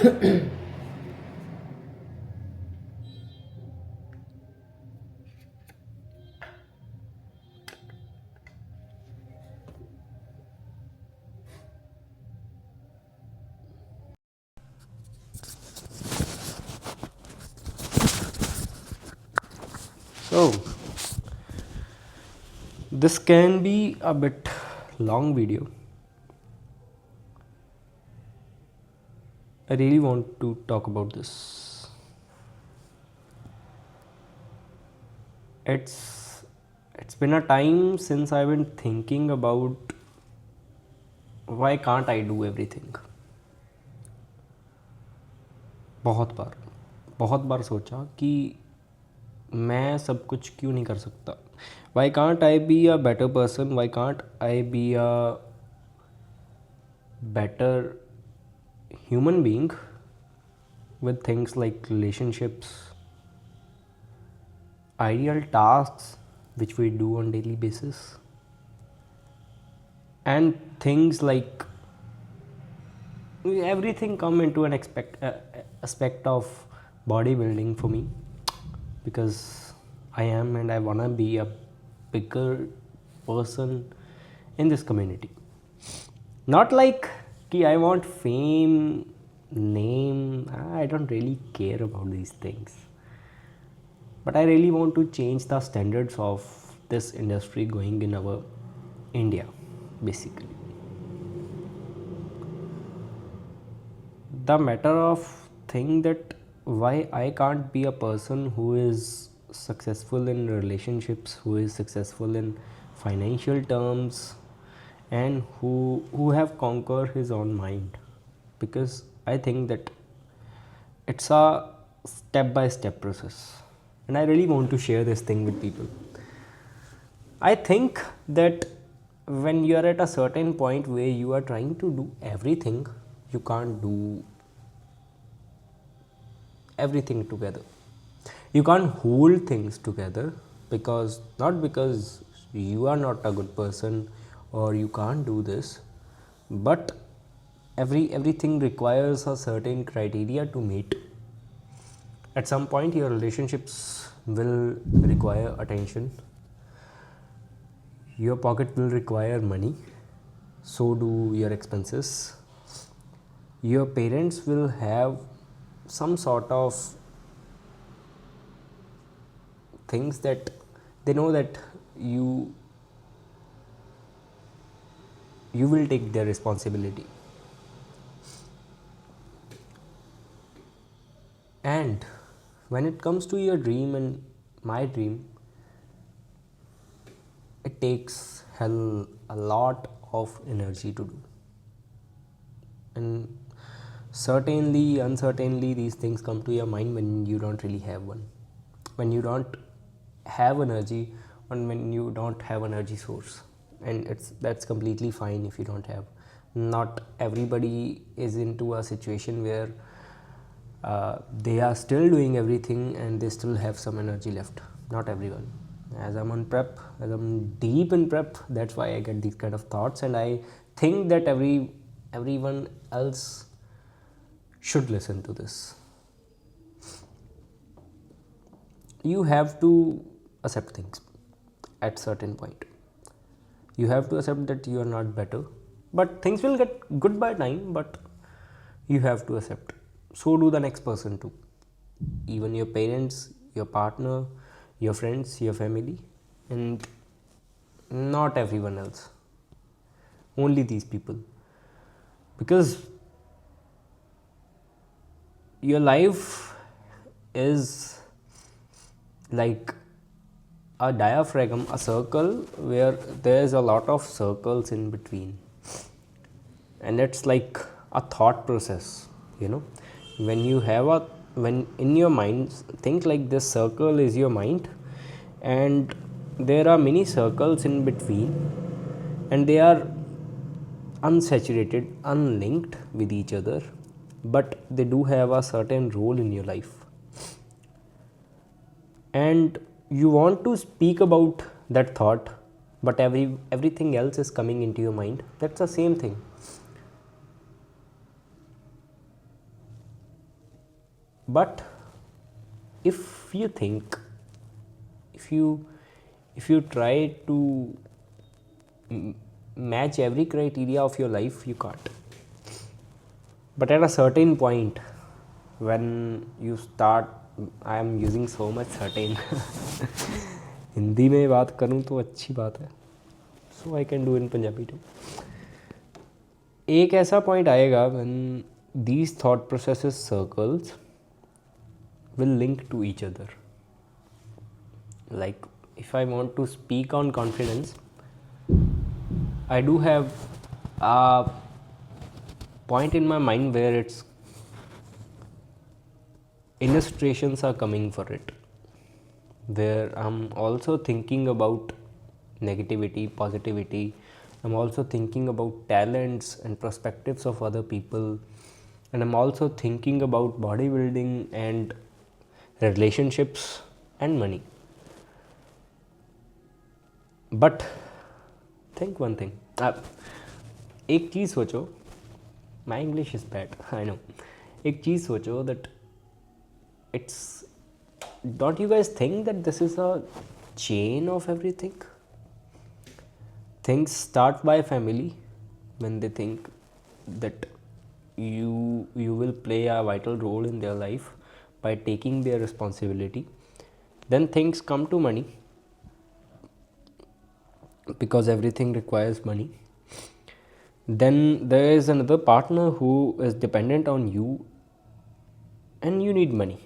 So this can be a bit long video. I really want to talk about this. It's been a time since I've been thinking about why can't I do everything. बहुत बार सोचा कि मैं सब कुछ क्यों नहीं कर सकता. Why can't I be a better person? Why can't I be a better human being with things like relationships, ideal tasks which we do on daily basis, and things like everything come into an aspect of bodybuilding for me, because I am and I wanna be a bigger person in this community. Not like कि I want fame, name. I don't really care about these things. But I really want to change the standards of this industry going in our India, basically. The matter of thing that why I can't be a person who is successful in relationships, who is successful in financial terms, and who have conquered his own mind, because I think that it's a step by step process, and I really want to share this thing with people. I think that when you are at a certain point where you are trying to do everything, you can't do everything together. You can't hold things together, because not because you are not a good person or you can't do this, but everything requires a certain criteria to meet. At some point your relationships will require attention, your pocket will require money, so do your expenses. Your parents will have some sort of things that they know that you will take their responsibility. And when it comes to your dream and my dream, it takes hell a lot of energy to do. And certainly, uncertainly, these things come to your mind when you don't really have one, when you don't have energy, and when you don't have energy source. And that's completely fine if you don't have. Not everybody is into a situation where they are still doing everything and they still have some energy left. Not everyone. As I'm on prep, as I'm deep in prep, that's why I get these kind of thoughts, and I think that everyone else should listen to this. You have to accept things at certain point. You have to accept that you are not better, but things will get good by time, but you have to accept. So do the next person too, even your parents, your partner, your friends, your family, and not everyone else, only these people. Because your life is like a diaphragm, a circle where there's a lot of circles in between, and it's like a thought process, when you have when in your mind, think like this circle is your mind, and there are many circles in between, and they are unsaturated, unlinked with each other, but they do have a certain role in your life. And you want to speak about that thought, but everything else is coming into your mind. That's the same thing. But if you think, if you try to match every criteria of your life, you can't. But at a certain point, when you start, I am using so much certain Hindi में बात करूँ तो अच्छी बात है, so I can do in Punjabi too. एक ऐसा point आएगा when these thought processes circles will link to each other. Like if I want to speak on confidence, I do have a point in my mind where its illustrations are coming for it, where I'm also thinking about negativity, positivity. I'm also thinking about talents and perspectives of other people, and I'm also thinking about bodybuilding and relationships and money. But think one thing, एक चीज़ सोचो, my English is bad, I know. एक चीज़ सोचो that it's, don't you guys think that this is a chain of everything? Things start by family, when they think that you will play a vital role in their life by taking their responsibility. Then things come to money, because everything requires money. Then there is another partner who is dependent on you and you need money.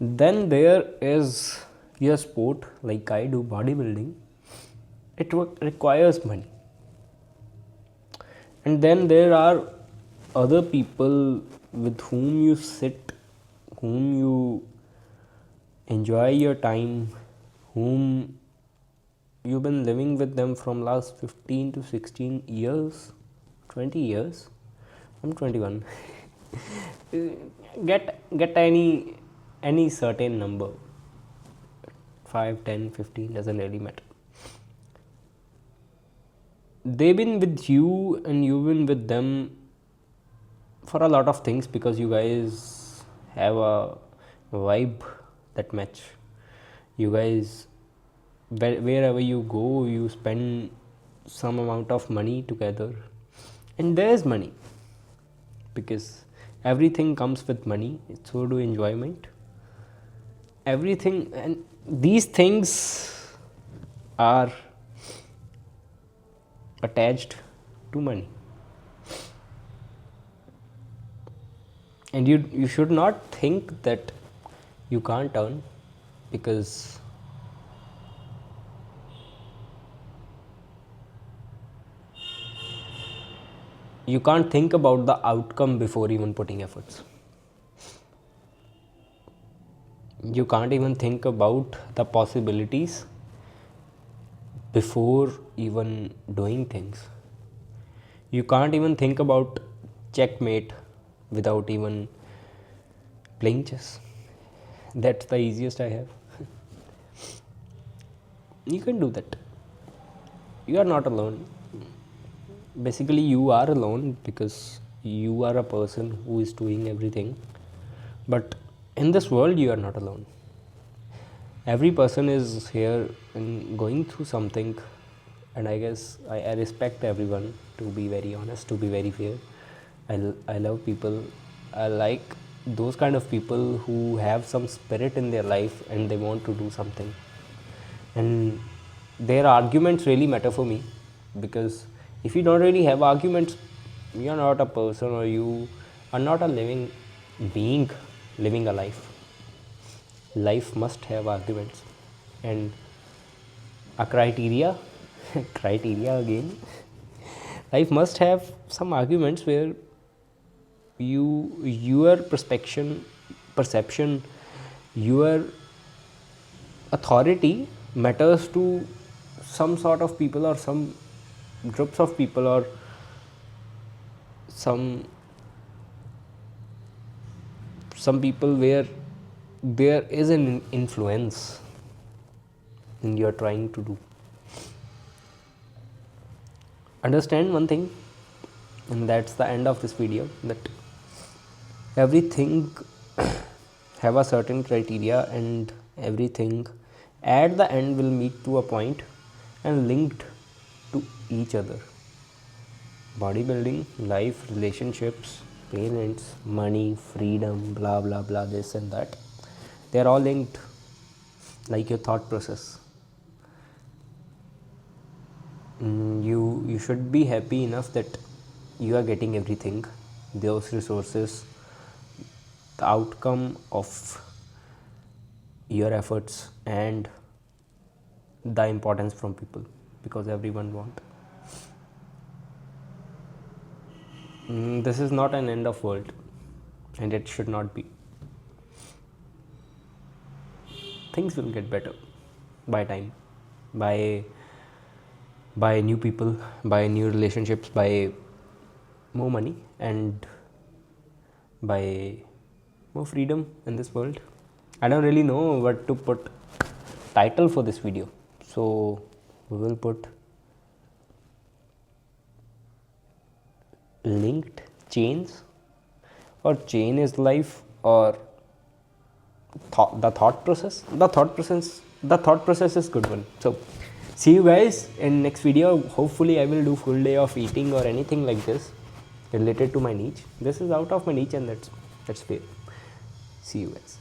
Then there is your sport, like I do bodybuilding, it requires money. And then there are other people with whom you sit, whom you enjoy your time, whom you've been living with them from last 15 to 16 years, 20 years. I'm 21. Get any certain number, 5, 10, 15, doesn't really matter. They've been with you and you've been with them for a lot of things, because you guys have a vibe that match. You guys, wherever you go, you spend some amount of money together, and there's money, because everything comes with money. So do enjoyment, everything, and these things are attached to money. And you should not think that you can't earn, because you can't think about the outcome before even putting efforts. You can't even think about the possibilities before even doing things. You can't even think about checkmate without even playing chess. That's the easiest I have. You can do that. You are not alone. Basically, you are alone because you are a person who is doing everything. But in this world, you are not alone. Every person is here and going through something, and I guess I respect everyone, to be very honest, to be very fair. I love people. I like those kind of people who have some spirit in their life and they want to do something. And their arguments really matter for me, because if you don't really have arguments, you're not a person, or you are not a living being living a life. Life must have arguments and a criteria. Criteria again. Life must have some arguments where your perception, your authority matters to some sort of people, or some groups of people, or some people where there is an influence in you're trying to do. Understand one thing, and that's the end of this video, that everything have a certain criteria, and everything at the end will meet to a point and linked to each other. Bodybuilding, life, relationships, parents, money, freedom, blah blah blah, this and that, they are all linked, like your thought process. You should be happy enough that you are getting everything, those resources, the outcome of your efforts, and the importance from people, because everyone want. This is not an end of world, and it should not be. Things will get better by time, by new people, by new relationships, by more money, and by more freedom in this world. I don't really know what to put title for this video, so we will put linked chains, or chain is life, or the thought process. The thought process is good one. So see you guys in next video. Hopefully I will do full day of eating or anything like this related to my niche. This is out of my niche, and that's fair. See you guys.